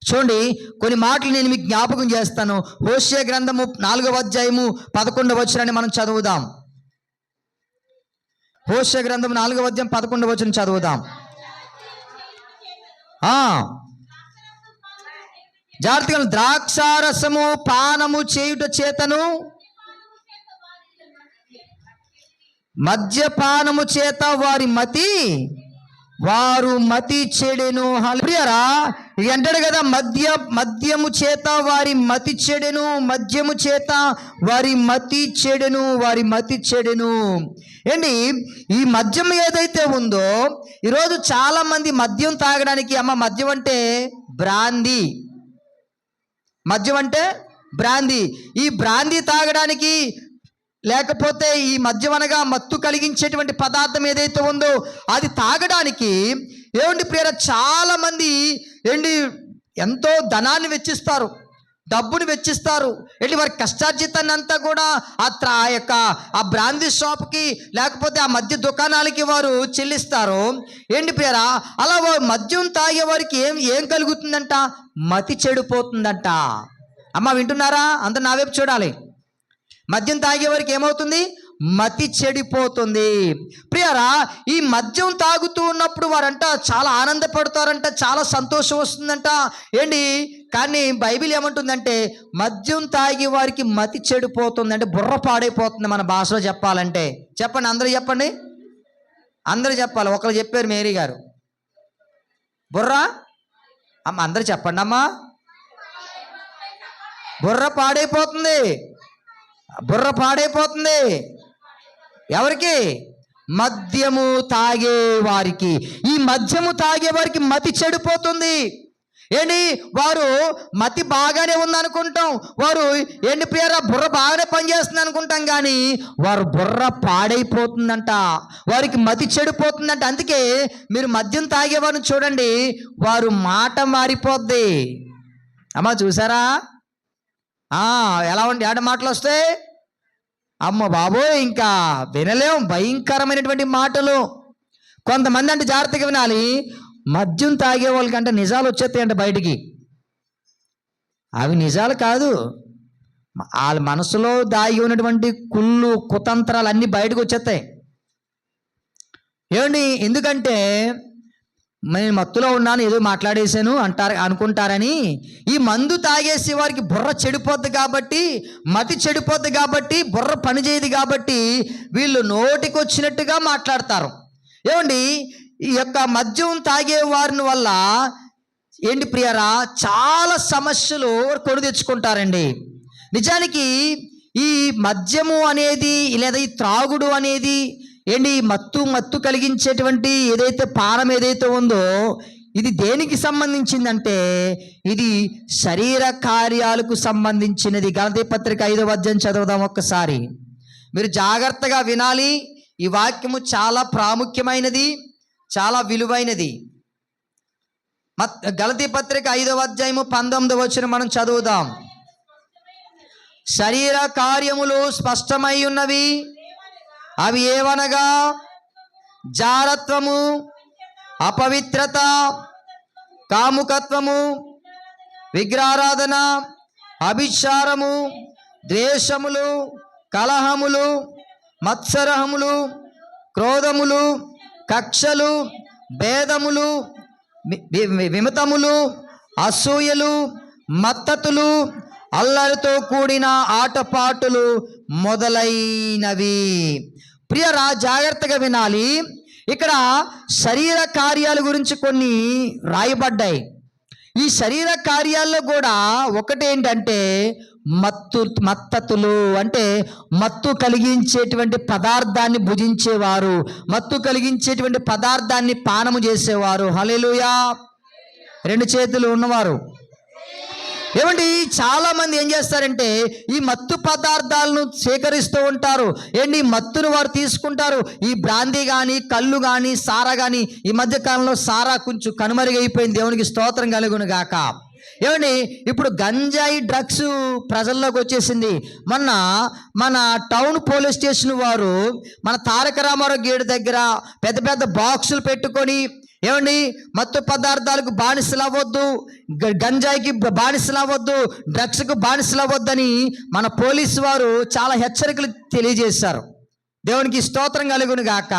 చూడండి, కొన్ని మాటలు నేను మీకు జ్ఞాపకం చేస్తాను. హోషేయ గ్రంథము 4వ అధ్యాయము 11వ వచనాన్ని మనం చదువుదాం. హోషేయ గ్రంథం 4వ అధ్యాయం 11వ వచనం చదువుదాం. జాగ్రత్తగా, ద్రాక్షారసము పానము చేయుట చేతను మద్యపానము చేత వారు మతి చెడెను. ప్రియరా, అంటాడు కదా, మద్యము చేత వారి మతి చెడెను, మద్యము చేత వారి మతి చెడెను. ఏంటి ఈ మద్యం ఏదైతే ఉందో, ఈరోజు చాలా మంది మద్యం తాగడానికి, మద్యం అంటే బ్రాందీ, మద్యం అంటే బ్రాందీ, ఈ బ్రాందీ తాగడానికి, లేకపోతే ఈ మద్యం అనగా మత్తు కలిగించేటువంటి పదార్థం ఏదైతే ఉందో అది తాగడానికి ఏమండి ప్రియరా, చాలా మంది ఏంటి ఎంతో ధనాన్ని వెచ్చిస్తారు, డబ్బుని వెచ్చిస్తారు. ఏంటి వారి కష్టార్జితాన్ని అంతా కూడా ఆ బ్రాందీ షాప్కి, లేకపోతే ఆ మద్య దుకాణాలకి వారు చెల్లిస్తారు. ఏంటి ప్రియరా, అలా మద్యం తాగే వారికి ఏం కలుగుతుందంట? మతి చెడిపోతుందంట. వింటున్నారా? అంత నా వైపు చూడాలి. మద్యం తాగేవారికి ఏమవుతుంది? మతి చెడిపోతుంది. ప్రియరా, ఈ మద్యం తాగుతూ ఉన్నప్పుడు వారంట చాలా ఆనందపడతారంట, చాలా సంతోషం వస్తుందంట. ఏంటి కానీ బైబిల్ ఏమంటుందంటే, మద్యం తాగే వారికి మతి చెడిపోతుంది, అంటే బుర్ర పాడైపోతుంది. మన భాషలో చెప్పాలంటే చెప్పండి, అందరూ చెప్పండి, అందరూ చెప్పాలి. ఒకరు చెప్పారు, మేరీ గారు, బుర్ర. అందరూ చెప్పండి అమ్మా. బుర్ర పాడైపోతుంది. ఎవరికి? మద్యము తాగే వారికి. ఈ మద్యము తాగే వారికి మతి చెడిపోతుంది. ఏంటి, వారు మతి బాగానే ఉందనుకుంటాం, వారు ఏంటి ప్రియరా బుర్ర బాగానే పనిచేస్తుంది అనుకుంటాం, కానీ వారు బుర్ర పాడైపోతుందంట, వారికి మతి చెడిపోతుందంట. అందుకే మీరు మద్యం తాగేవారిని చూడండి, వారు మాట మారిపోద్ది. చూసారా ఎలా ఉండి ఆడ మాటలు వస్తాయి? బాబోయ్, ఇంకా వినలేం, భయంకరమైనటువంటి మాటలు. కొంతమంది అంటే జాగ్రత్తగా వినాలి, మద్యం తాగే వాళ్ళకంటే నిజాలు వచ్చేస్తాయంట బయటికి. అవి నిజాలు కాదు, వాళ్ళ మనసులో దాగి ఉన్నటువంటి కుళ్ళు కుతంత్రాలు అన్నీ బయటకు వచ్చేస్తాయి. ఏమండి, ఎందుకంటే నేను మత్తులో ఉన్నాను, ఏదో మాట్లాడేశాను అనుకుంటారని. ఈ మందు తాగేసి వారికి బుర్ర చెడిపోద్ది కాబట్టి, మతి చెడిపోద్ది కాబట్టి, బుర్ర పనిచేయదు కాబట్టి వీళ్ళు నోటికి వచ్చినట్టుగా మాట్లాడతారు. ఏమండి, ఈ యొక్క మద్యం తాగే వారిని వల్ల ఏంటి ప్రియరా, చాలా సమస్యలు కొని తెచ్చుకుంటారండి. నిజానికి ఈ మద్యము అనేది, లేదా ఈ త్రాగుడు అనేది ఏంటి, మత్తు కలిగించేటువంటి ఏదైతే పానం ఏదైతే ఉందో, ఇది దేనికి సంబంధించిందంటే ఇది శరీర కార్యాలకు సంబంధించినది. గలతీ పత్రిక 5వ అధ్యాయం చదువుదాం ఒక్కసారి. మీరు జాగ్రత్తగా వినాలి, ఈ వాక్యము చాలా ప్రాముఖ్యమైనది, చాలా విలువైనది. గలతీ పత్రిక 5వ అధ్యాయము 19వ వచనం మనం చదువుదాం. శరీర కార్యములు స్పష్టమై ఉన్నవి, అవి ఏవనగా జారత్వము, అపవిత్రత, కాముకత్వము, విగ్రహారాధన, అభిచారము, ద్వేషములు, కలహములు, మత్సరహములు, క్రోధములు, కక్షలు, భేదములు, విమతములు, అసూయలు, మత్తతులు, అల్లరితో కూడిన ఆటపాటులు మొదలైనవి. ప్రియరా, జాగ్రత్తగా వినాలి. ఇక్కడ శరీర కార్యాల గురించి కొన్ని రాయబడ్డాయి. ఈ శరీర కార్యాల్లో కూడా ఒకటేంటంటే మత్తతులు, అంటే మత్తు కలిగించేటువంటి పదార్థాన్ని భుజించేవారు, మత్తు కలిగించేటువంటి పదార్థాన్ని పానము చేసేవారు. హల్లెలూయా. 2 చేతులు ఉన్నవారు. ఏమండి, చాలా మంది ఏం చేస్తారంటే ఈ మత్తు పదార్థాలను సేకరిస్తూ ఉంటారు. ఏంటి, మత్తును వారు తీసుకుంటారు. ఈ బ్రాందీ కానీ, కళ్ళు కానీ, సారా కానీ, ఈ మధ్య కాలంలో సారా కొంచెం కనుమరుగైపోయింది, దేవునికి స్తోత్రం కలుగును గాక. ఏమండి, ఇప్పుడు గంజాయి డ్రగ్స్ ప్రజల్లోకి వచ్చేసింది. మన టౌన్ పోలీస్ స్టేషన్ వారు మన తారక రామారావు గేటు దగ్గర పెద్ద పెద్ద బాక్సులు పెట్టుకొని ఏమండి, మత్తు పదార్థాలకు బానిసలు అవ్వద్దు, గంజాయికి బానిసలు అవ్వద్దు, డ్రగ్స్కు బానిసలు అవ్వద్దని మన పోలీసు వారు చాలా హెచ్చరికలు తెలియజేశారు. దేవునికి స్తోత్రం కలుగును గాక.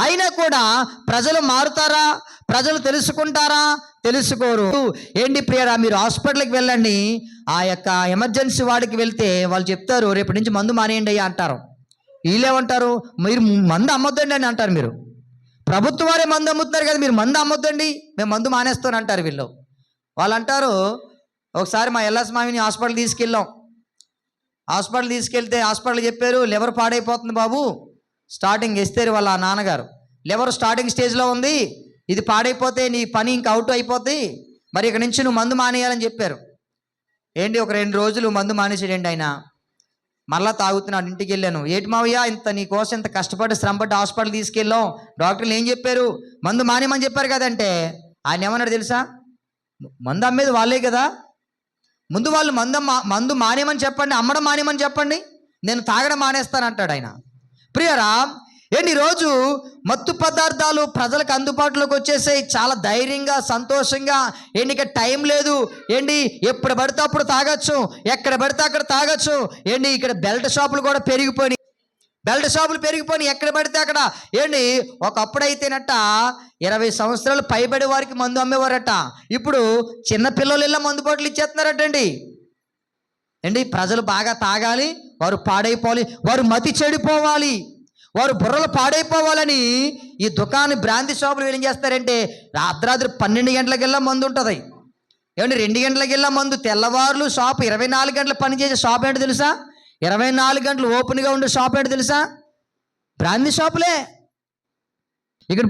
అయినా కూడా ప్రజలు మారుతారా? ప్రజలు తెలుసుకుంటారా? తెలుసుకోరు. ఏంటి ప్రియరా, మీరు హాస్పిటల్కి వెళ్ళండి, ఆ యొక్క ఎమర్జెన్సీ వాడికి వెళ్తే వాళ్ళు చెప్తారు రేపటి నుంచి మందు మానేయండి అయ్యా అంటారు. వీళ్ళేమంటారు, మీరు మందు అమ్మొద్దండి అని అంటారు. మీరు ప్రభుత్వం వారే మందు అమ్ముతున్నారు కదా, మీరు మందు అమ్మొద్దండి, మేము మందు మానేస్తాను అంటారు వీళ్ళు. వాళ్ళు అంటారు, ఒకసారి మా ఎల్ఎస్ మామిని హాస్పిటల్ తీసుకెళ్ళాం. హాస్పిటల్ తీసుకెళ్తే హాస్పిటల్ చెప్పారు, లివర్ పాడైపోతుంది బాబు. స్టార్టింగ్ ఇస్తారు వాళ్ళ నాన్నగారు, లివర్ స్టార్టింగ్ స్టేజ్లో ఉంది, ఇది పాడైపోతే నీ పని ఇంకా అవుట్ అయిపోతుంది, మరి ఇక్కడి నుంచి నువ్వు మందు మానేయాలని చెప్పారు. ఏంటి, ఒక 2 రోజులు మందు మానేసాడండి ఆయన. మళ్ళా తాగుతున్నాడు. ఇంటికి వెళ్ళాను, ఏటి మావయ్య ఇంత నీ కోసం ఇంత కష్టపడి శ్రమపడి హాస్పిటల్ తీసుకెళ్ళాం, డాక్టర్లు ఏం చెప్పారు, మందు మానేమని చెప్పారు కదంటే ఆయన ఏమన్నాడు తెలుసా, మందు అమ్మేది వాళ్ళే కదా, ముందు వాళ్ళు మందు మానేమని చెప్పండి, అమ్మడం మానేమని చెప్పండి, నేను తాగడం మానేస్తానంటాడు ఆయన. ప్రియరా, ఏంటి ఈరోజు మత్తు పదార్థాలు ప్రజలకు అందుబాటులోకి వచ్చేసాయి. చాలా ధైర్యంగా సంతోషంగా, ఏంటి ఇక టైం లేదు, ఏంటి ఎప్పుడు పడితే అప్పుడు తాగొచ్చు, ఎక్కడ పడితే అక్కడ తాగొచ్చు. ఏంటి ఇక్కడ బెల్ట్ షాపులు కూడా పెరిగిపోయి, ఎక్కడ పడితే అక్కడ. ఏంటి ఒకప్పుడైతేనట 20 సంవత్సరాలు పైబడి వారికి మందు అమ్మేవారట, ఇప్పుడు చిన్న పిల్లలు ఇలా మందు బాటలు ఇచ్చేస్తున్నారటండి. ఏంటి ప్రజలు బాగా తాగాలి, వారు పాడైపోవాలి, వారు మతి చెడిపోవాలి, వారు బుర్రలు పాడైపోవాలని ఈ దుకాణం బ్రాంతి షాపులు ఏం చేస్తారంటే రాత్రి 12 గంటలకెల్లా మందు ఉంటుంది. ఏమంటే 2 గంటలకెల్లా మందు, తెల్లవారులు షాపు 24 గంటలు పనిచేసే షాప్ ఏంటో తెలుసా, 24 గంటలు ఓపెన్గా ఉండే షాప్ ఏంటో తెలుసా, బ్రాంతి షాపులే. ఇక్కడ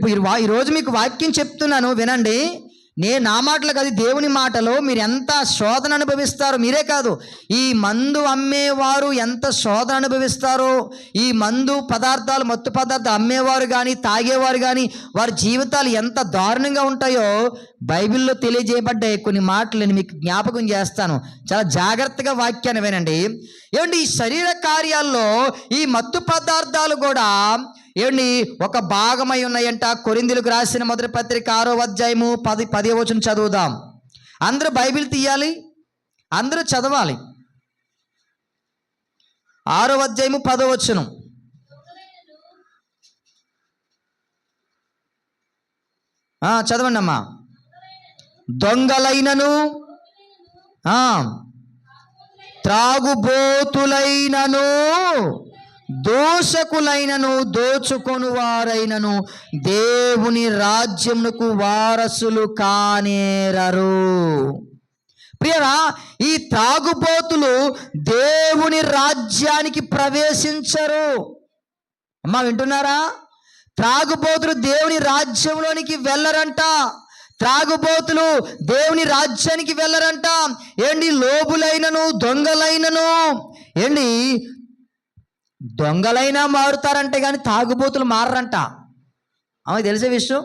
ఈరోజు మీకు వాక్యం చెప్తున్నాను వినండి. నా మాటలు కాదు, దేవుని మాటలో. మీరు ఎంత శోధన అనుభవిస్తారో, మీరే కాదు ఈ మందు అమ్మేవారు ఎంత శోధన అనుభవిస్తారో, ఈ మందు పదార్థాలు మత్తు పదార్థాలు అమ్మేవారు కానీ తాగేవారు కానీ వారి జీవితాలు ఎంత దారుణంగా ఉంటాయో బైబిల్లో తెలియజేయబడ్డాయి. కొన్ని మాటలు నేను మీకు జ్ఞాపకం చేస్తాను, చాలా జాగ్రత్తగా వాక్యాన్ని వినండి. ఏమండి, ఈ శరీర కార్యాల్లో ఈ మత్తు పదార్థాలు కూడా ఏమండి ఒక భాగమై ఉన్నాయంట. కొరింథీయులకు రాసిన మొదటి పత్రిక 6వ అధ్యాయము 10వ వచనం చదువుదాం. అందరూ బైబిల్ తీయాలి, అందరూ చదవాలి. 6వ అధ్యాయము 10వ వచనం. చదవండి అమ్మా. దొంగలైనను త్రాగుబోతులైనను దోషకులైనను దోచుకొని వారైనను దేవుని రాజ్యమునకు వారసులు కానేరరు. ప్రియరా, ఈ త్రాగుబోతులు దేవుని రాజ్యానికి ప్రవేశించరు. అమ్మా వింటున్నారా? త్రాగుబోతులు దేవుని రాజ్యంలోనికి వెళ్ళరంట. త్రాగుబోతులు దేవుని రాజ్యానికి వెళ్ళరంట. ఏంటి, లోబులైనను దొంగలైనను, ఏంటి దొంగలైనా మారుతారంటే కానీ తాగుబోతులు మారరంట. ఆమె తెలిసే విషయం.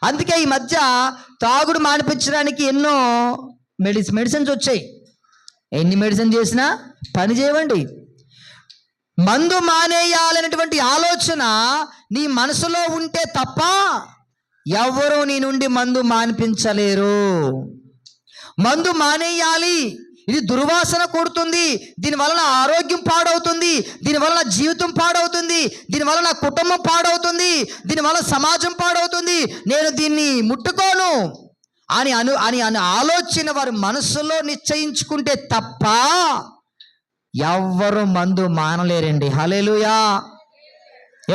అందుకే ఈ మధ్య తాగుడు మానిపించడానికి ఎన్నో మెడిసిన్స్ వచ్చాయి. ఎన్ని మెడిసిన్ చేసినా పని చేయవండి. మందు మానేయాలనేటువంటి ఆలోచన నీ మనసులో ఉంటే తప్ప ఎవరు నీ నుండి మందు మానిపించలేరు. మందు మానేయాలి, ఇది దుర్వాసన కొడుతుంది, దీనివల్ల నా ఆరోగ్యం పాడవుతుంది, దీనివల్ల నా జీవితం పాడవుతుంది, దీనివల్ల నా కుటుంబం పాడవుతుంది, దీనివల్ల సమాజం పాడవుతుంది, నేను దీన్ని ముట్టుకోను అని ఆలోచన వారి మనసులో నిశ్చయించుకుంటే తప్ప ఎవ్వరు మందు మానలేరండి. హల్లెలూయా.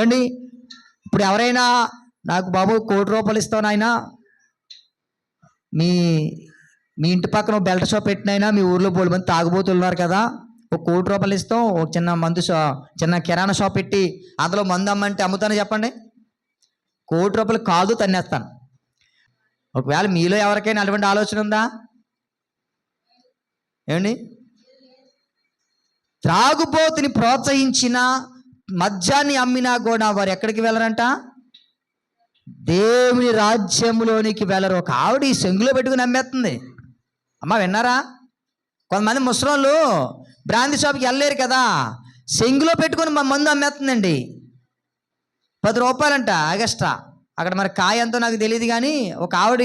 ఏండి, ఇప్పుడు ఎవరైనా నాకు బాబు 1 కోటి రూపాయలు ఇస్తావు నాయనా, మీ ఇంటి పక్కన బెల్ట్ షాప్ పెట్టినైనా, మీ ఊర్లో బోల్డ్ మంది తాగుబోతున్నారు కదా, 1 కోటి రూపాయలు ఇస్తాం, ఒక చిన్న కిరాణా షాప్ పెట్టి అందులో మందు అమ్మంటే అమ్ముతాను చెప్పండి. 1 కోటి రూపాయలు కాదు తన్నేస్తాను. ఒకవేళ మీలో ఎవరికైనా అటువంటి ఆలోచన ఉందా? ఏమండి, త్రాగుబోతుని ప్రోత్సహించిన మద్యాన్ని అమ్మినా కూడా వారు ఎక్కడికి వెళ్ళరంట? దేవుని రాజ్యంలోనికి వెళ్ళరు. ఒక ఆవిడ ఈ సెంగులో పెట్టుకుని అమ్మేస్తుంది. అమ్మ విన్నారా? కొంతమంది ముసలోళ్ళు బ్రాంతి షాప్కి వెళ్ళలేరు కదా, సెంగులో పెట్టుకుని మందు అమ్మేస్తుందండి. 10 రూపాయలంట ఎగస్ట్రా. అక్కడ మరి కాయ ఎంతో నాకు తెలియదు, కానీ ఒక ఆవిడ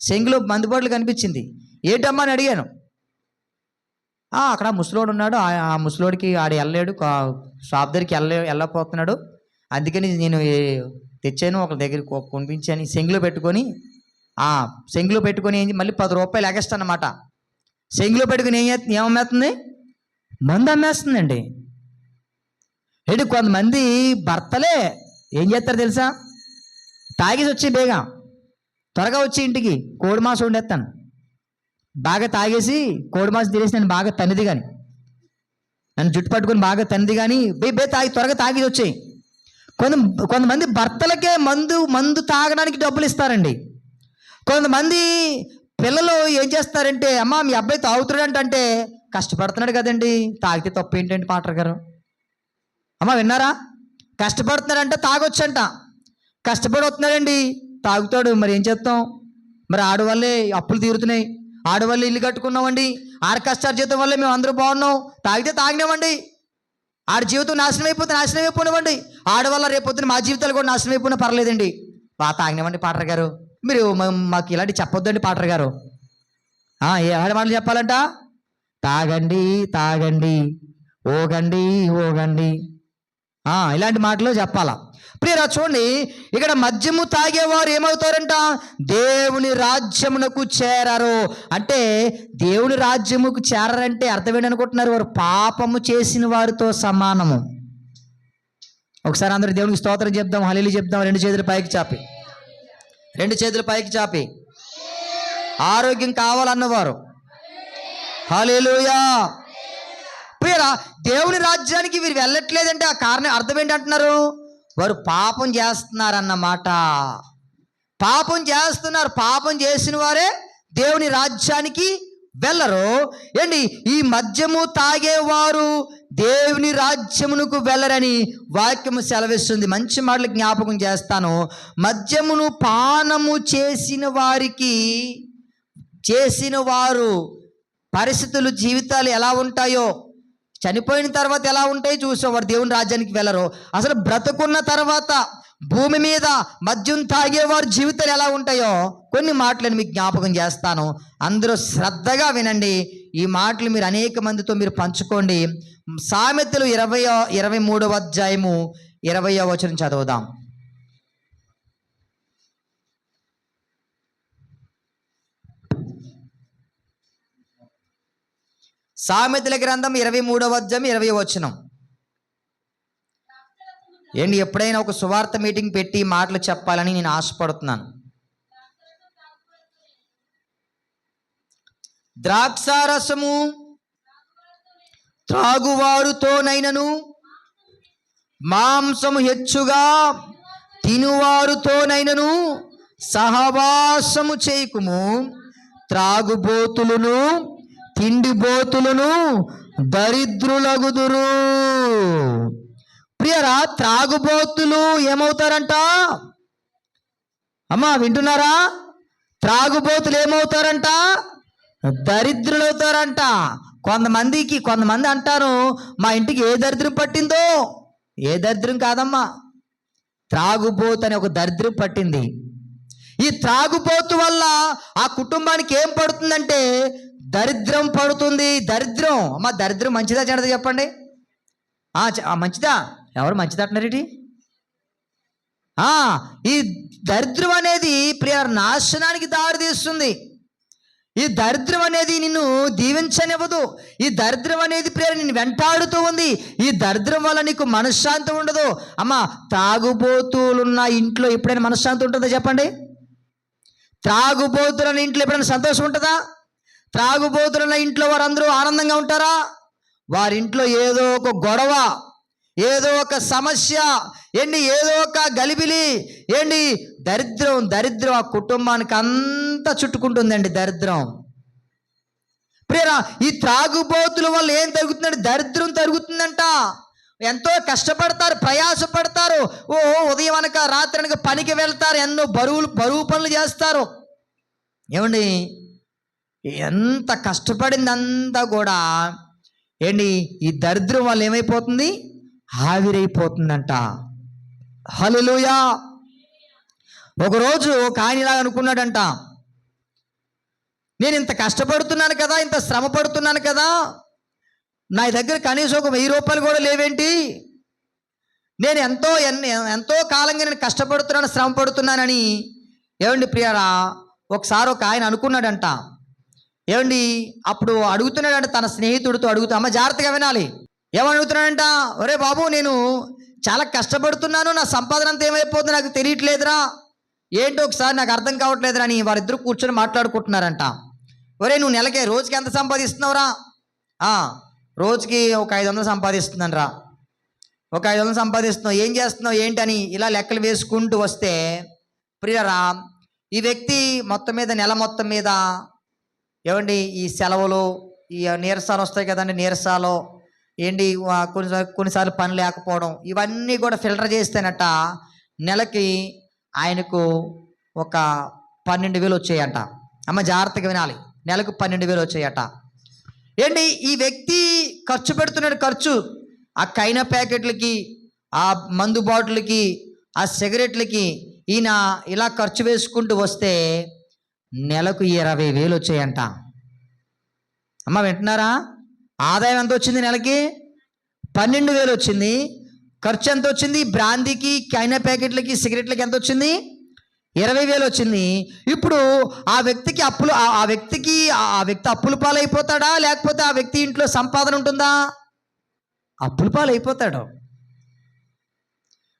సెంగులో మందుబాట్లు కనిపించింది. ఏంటమ్మా అని అడిగాను. అక్కడ ముసలోడు ఉన్నాడు, ఆ ముసలోడికి ఆడు వెళ్ళలేడు, షాప్ దగ్గరికి వెళ్ళకపోతున్నాడు, అందుకని నేను తెచ్చాను, ఒక దగ్గరికి కొనిపించాను. సెంగులో పెట్టుకొని మళ్ళీ 10 రూపాయలు ఎగస్ట్రా అన్నమాట. సెంగులో పెట్టుకుని ఏమమ్మేస్తుంది? మందు అమ్మేస్తుందండి. ఏంటి కొంతమంది భర్తలే ఏం చేస్తారు తెలుసా? తాగేసి వచ్చి త్వరగా వచ్చి ఇంటికి కోడి మాంసం వండేస్తాను, బాగా తాగేసి కోడి మాంసం తినేసి నేను బాగా తన్నిది కానీ, నన్ను జుట్టు పట్టుకొని బాగా తన్నిది కానీ త్వరగా తాగేసి వచ్చాయి. కొంతమంది భర్తలకే మందు తాగడానికి డబ్బులు ఇస్తారండి. కొంతమంది పిల్లలు ఏం చేస్తారంటే, అమ్మ మీ అబ్బాయి తాగుతున్నాడు అంటే కష్టపడుతున్నాడు కదండి, తాగితే తప్పు ఏంటండి పాటర్ గారు? అమ్మ విన్నారా? కష్టపడుతున్నాడంటే తాగొచ్చంట, కష్టపడి వస్తున్నాడండి తాగుతాడు. మరి ఏం చేస్తాం? మరి ఆడవాళ్ళే అప్పులు తీరుతున్నాయి, ఆడవాళ్ళు ఇల్లు కట్టుకున్నామండి, ఆడ కష్టాల జీవితం వల్లే మేము అందరూ బాగున్నాం. తాగితే తాగినామండి, ఆడ జీవితం నాశనం అయిపోయినామండి. ఆడవాళ్ళ రేపొద్దున మా జీవితాలు కూడా నాశనం అయిపోయినా పర్లేదండి, తాగినామండి పాటర్ గారు. మీరు మాకు ఇలాంటి చెప్పొద్దండి పాటర్ గారు. ఏడు మాటలు చెప్పాలంట? తాగండి తాగండి, ఓగండి ఓగండి, ఇలాంటి మాటలు చెప్పాలా? ప్రియరా చూడండి, ఇక్కడ మద్యము తాగేవారు ఏమవుతారంట? దేవుని రాజ్యమునకు చేరారు. అంటే దేవుని రాజ్యముకు చేరారంటే అర్థం ఏంటనుకుంటున్నారు? వారు పాపము చేసిన వారితో సమానము. ఒకసారి అందరూ దేవునికి స్తోత్రం చెప్దాం, హల్లెలూయా చెప్దాం. 2 చేతులు పైకి చాపి ఆరోగ్యం కావాలన్నవారు హల్లెలూయా. ప్రియరా, దేవుని రాజ్యానికి వీరు వెళ్ళట్లేదంటే ఆ కారణం అర్థం ఏంటంటున్నారు? వారు పాపం చేస్తున్నారన్నమాట. పాపం చేస్తున్నారు. పాపం చేసిన వారే దేవుని రాజ్యానికి వెళ్ళరు. ఏంటి? ఈ మద్యము తాగేవారు దేవుని రాజ్యమునకు వెళ్ళరని వాక్యము సెలవిస్తుంది. మంచి మాటలు జ్ఞాపకం చేస్తాను. మద్యమును పానము చేసిన వారు పరిస్థితులు, జీవితాలు ఎలా ఉంటాయో, చనిపోయిన తర్వాత ఎలా ఉంటాయో చూసేవారు దేవుని రాజ్యానికి వెళ్ళరు. అసలు బ్రతుకున్న తర్వాత భూమి మీద మద్యం తాగేవారు జీవితాలు ఎలా ఉంటాయో కొన్ని మాటలను మీకు జ్ఞాపకం చేస్తాను. అందరూ శ్రద్ధగా వినండి. ఈ మాటలు మీరు అనేక మందితో మీరు పంచుకోండి. సామెతలు 23వ అధ్యాయము 20వ వచనం చదువుదాం. సామెతల గ్రంథం 23వ అధ్యాయం 20వ వచనం. ఏంటి, ఎప్పుడైనా ఒక సువార్త మీటింగ్ పెట్టి మాటలు చెప్పాలని నేను ఆశపడుతున్నాను. ద్రాక్షారసము త్రాగువారుతోనైనను మాంసము హెచ్చుగా తినువారుతోనైనను సహవాసము చేయకుము. త్రాగుబోతులను తిండిబోతులను దరిద్రులగుదురు. ప్రియరా, త్రాగుబోతులు ఏమవుతారంట? అమ్మా వింటున్నారా? త్రాగుబోతులు ఏమవుతారంట? దరిద్రులు అవుతారంట. కొంతమంది అంటారు, మా ఇంటికి ఏ దరిద్రం పట్టిందో. ఏ దరిద్రం కాదమ్మా, త్రాగుబోతు అనే ఒక దరిద్రం పట్టింది. ఈ త్రాగుబోతు వల్ల ఆ కుటుంబానికి ఏం పడుతుందంటే దరిద్రం పడుతుంది. దరిద్రం. అమ్మా, దరిద్రం మంచిదా చెడ్డదా చెప్పండి? మంచిదా? ఎవరు మంచిదంటున్నారేంటి? ఈ దరిద్రం అనేది ప్రియ నాశనానికి దారి తీస్తుంది. ఈ దరిద్రం అనేది నిన్ను దీవించనివ్వదు. ఈ దరిద్రం అనేది ప్రియ నిన్ను వెంటాడుతూ ఉంది. ఈ దరిద్రం వల్ల నీకు మనశ్శాంతి ఉండదు. అమ్మ, తాగుబోతులున్న ఇంట్లో ఎప్పుడైనా మనశ్శాంతి ఉంటుందా చెప్పండి? త్రాగుబోతులున్న ఇంట్లో ఎప్పుడైనా సంతోషం ఉంటుందా? త్రాగుబోతులున్న ఇంట్లో వారందరూ ఆనందంగా ఉంటారా? వారింట్లో ఏదో ఒక గొడవ, ఏదో ఒక సమస్య, ఏదో ఒక గలిబిలి, దరిద్రం ఆ కుటుంబానికి అంతా చుట్టుకుంటుందండి. దరిద్రం. ప్రియరా, ఈ త్రాగుబోతుల వల్ల ఏం తగ్గుతుందంటే దరిద్రం తగ్గుతుందంట. ఎంతో కష్టపడతారు, ప్రయాసపడతారు. ఉదయం అనక రాత్రి అనక పనికి వెళ్తారు, ఎన్నో బరువు పనులు చేస్తారు. ఏమండి, ఎంత కష్టపడిందంతా కూడా ఈ దరిద్రం వల్ల ఏమైపోతుంది? ఆవిరైపోతుందంట. హల్లెలూయా. ఒకరోజు ఒక ఆయన ఇలా అనుకున్నాడంట, నేను ఇంత కష్టపడుతున్నాను కదా, ఇంత శ్రమ పడుతున్నాను కదా, నా దగ్గర కనీసం ఒక 1000 రూపాయలు కూడా లేవేంటి, నేను ఎంతో కాలంగా నేను కష్టపడుతున్నాను, శ్రమ పడుతున్నానని. ఏమండి ప్రియారా, ఒకసారి ఒక ఆయన అనుకున్నాడంట. ఏమండి, అప్పుడు అడుగుతున్నాడంట తన స్నేహితుడితో, అమ్మ జాగ్రత్తగా వినాలి. ఏమని అడుగుతున్నాడంట, ఒరే బాబు, నేను చాలా కష్టపడుతున్నాను, నా సంపాదన అంతా ఏమైపోతుందో నాకు తెలియట్లేదురా, ఏంటో ఒకసారి నాకు అర్థం కావట్లేదురా అని వారిద్దరు కూర్చొని మాట్లాడుకుంటున్నారంట. ఒరే, నువ్వు నెలకే రోజుకి ఎంత సంపాదిస్తున్నావురా? రోజుకి ఒక 500 సంపాదిస్తున్నాను రా. ఒక 500 సంపాదిస్తున్నావు, ఏం చేస్తున్నావు ఏంటని ఇలా లెక్కలు వేసుకుంటూ వస్తే ప్రియరా, ఈ వ్యక్తి మొత్తం మీద నెల మొత్తం మీద ఏమండి ఈ సెలవులు, ఈ నీరసాలు వస్తాయి కదండి, నీరసాలు ఏంటి, కొన్నిసార్లు పని లేకపోవడం, ఇవన్నీ కూడా ఫిల్టర్ చేస్తేనట నెలకి ఆయనకు ఒక 12,000 వచ్చాయంట. అమ్మ జాగ్రత్తగా వినాలి, నెలకు 12,000 వచ్చాయట. ఏంటి, ఈ వ్యక్తి ఖర్చు పెడుతున్నాడు, ఖర్చు ఆ కైనా ప్యాకెట్లకి, ఆ మందు బాటిల్కి, ఆ సిగరెట్లకి ఈయన ఇలా ఖర్చు వేసుకుంటూ వస్తే నెలకు 20,000 వచ్చాయంట. అమ్మ వింటున్నారా? ఆదాయం ఎంత వచ్చింది? నెలకి 12,000 వచ్చింది. ఖర్చు ఎంత వచ్చింది? బ్రాందీకి, కైనా ప్యాకెట్లకి, సిగరెట్లకి ఎంత వచ్చింది? 20,000 వచ్చింది. ఇప్పుడు ఆ వ్యక్తి అప్పుల పాలైపోతాడా, లేకపోతే ఆ వ్యక్తి ఇంట్లో సంపాదన ఉంటుందా? అప్పుల పాలైపోతాడు.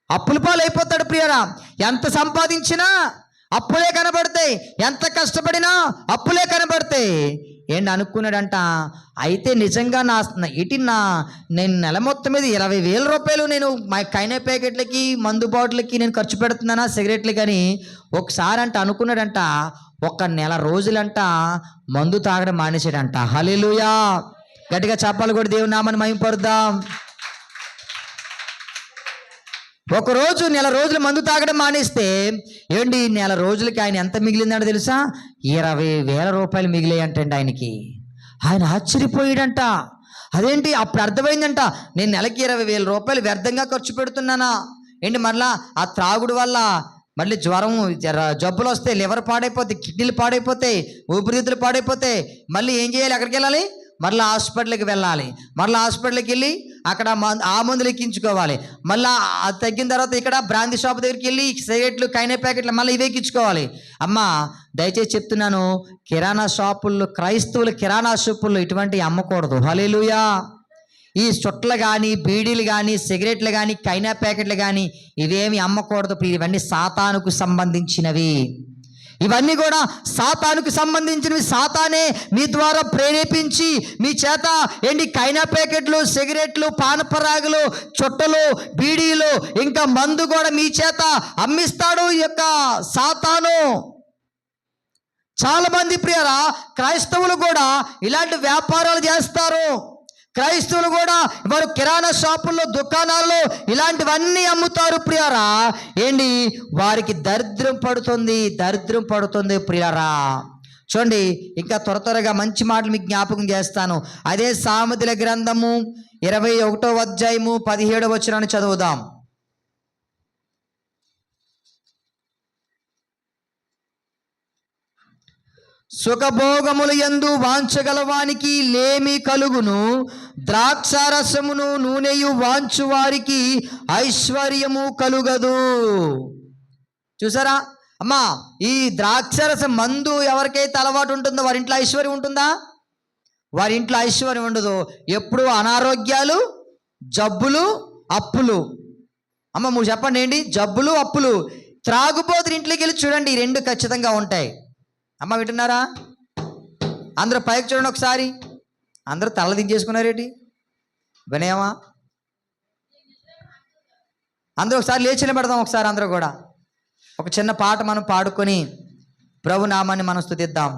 అప్పుల పాలైపోతాడు ప్రియరా. ఎంత సంపాదించినా అప్పులే కనబడతాయి, ఎంత కష్టపడినా అప్పులే కనబడతాయి. ఏంటి అనుకున్నాడంట, అయితే నిజంగా నేను నెల మొత్తం మీద 20,000 రూపాయలు నేను కైనా ప్యాకెట్లకి, మందు బాటిల్కి నేను ఖర్చు పెడుతున్నానా, సిగరెట్లకి అని. ఒకసారి అనుకున్నాడంట, ఒక నెల రోజులంట మందు తాగడం మానేసాడంట. హల్లెలూయా, గట్టిగా చెప్పాలి కూడా, దేవుని నామాన్ని మహిమపరుద్దాం. ఒకరోజు నెల రోజులు మందు తాగడం మానేస్తే ఏంటి, నెల రోజులకి ఆయన ఎంత మిగిలిందంట తెలుసా? 20,000 రూపాయలు మిగిలాయంటండి ఆయనకి. ఆయన ఆశ్చర్యపోయాడంట. అదేంటి, అప్పుడు అర్థమైందంట, నేను నెలకి 20,000 రూపాయలు వ్యర్థంగా ఖర్చు పెడుతున్నానా ఏంటి, మళ్ళా ఆ త్రాగుడు వల్ల మళ్ళీ జ్వరం, జబ్బులు వస్తాయి, లివర్ పాడైపోతాయి, కిడ్నీలు పాడైపోతాయి, ఊపిరితిత్తులు పాడైపోతాయి. మళ్ళీ ఏం చేయాలి? ఎక్కడికి వెళ్ళాలి? మళ్ళీ హాస్పిటల్కి వెళ్ళాలి. మళ్ళీ హాస్పిటల్కి వెళ్ళి అక్కడ ఆ మందులు ఎక్కించుకోవాలి. మళ్ళీ అది తగ్గిన తర్వాత ఇక్కడ బ్రాందీ షాప్ దగ్గరికి వెళ్ళి సిగరెట్లు, కైనా ప్యాకెట్లు మళ్ళీ ఇవి ఎక్కించుకోవాలి. అమ్మ దయచేసి చెప్తున్నాను, కిరాణా షాపుల్లో, క్రైస్తవుల కిరాణా షాపుల్లో ఇటువంటివి అమ్మకూడదు. హల్లెలూయా. ఈ చుట్టలు కానీ, బీడీలు కానీ, సిగరెట్లు కానీ, కైనా ప్యాకెట్లు కానీ ఇవేమి అమ్మకూడదు. ఇవన్నీ సాతానుకు సంబంధించినవి. ఇవన్నీ కూడా సాతానుకు సంబంధించినవి. సాతానే మీ ద్వారా ప్రేరేపించి మీ చేత ఏంటి కైనా ప్యాకెట్లు, సిగరెట్లు, పానపరాగులు, చుట్టలు, బీడీలు, ఇంకా మందు కూడా మీ చేత అమ్మిస్తాడు ఈ యొక్క సాతాను. చాలా మంది ప్రియరా, క్రైస్తవులు కూడా ఇలాంటి వ్యాపారాలు చేస్తారు. క్రైస్తవులు కూడా వారు కిరాణా షాపుల్లో, దుకాణాల్లో ఇలాంటివన్నీ అమ్ముతారు ప్రియారా. ఏంటి, వారికి దరిద్రం పడుతుంది ప్రియారా. చూడండి, ఇంకా త్వరగా మంచి మాటలు మీకు జ్ఞాపకం చేస్తాను. అదే సామెతల గ్రంథము 21వ అధ్యాయము 17వ వచనాన్ని చదువుదాం. సుఖభోగములు యందు వాంచగలవానికి లేమి కలుగును, ద్రాక్షారసమును నూనెయు వాంచు వారికి ఐశ్వర్యము కలుగదు. చూసారా అమ్మా, ఈ ద్రాక్షారసం మందు ఎవరికైతే అలవాటు ఉంటుందో వారి ఇంట్లో ఐశ్వర్యం ఉంటుందా? వారి ఇంట్లో ఐశ్వర్యం ఉండదు. ఎప్పుడు అనారోగ్యాలు, జబ్బులు, అప్పులు. అమ్మ మీరు చెప్పండి, ఏంటి జబ్బులు, అప్పులు. త్రాగుబోతుని ఇంట్లోకి వెళ్ళి చూడండి, ఈ రెండు ఖచ్చితంగా ఉంటాయి. అమ్మ వింటున్నారా? అందరూ పైకి చూడండి ఒకసారి. అందరూ తల దించేసుకున్నారేంటి? వినయమా? అందరూ ఒకసారి లేచి నిలబడదాం. ఒకసారి అందరూ కూడా ఒక చిన్న పాట మనం పాడుకొని ప్రభు నామాన్ని మనం స్తుతిద్దాం.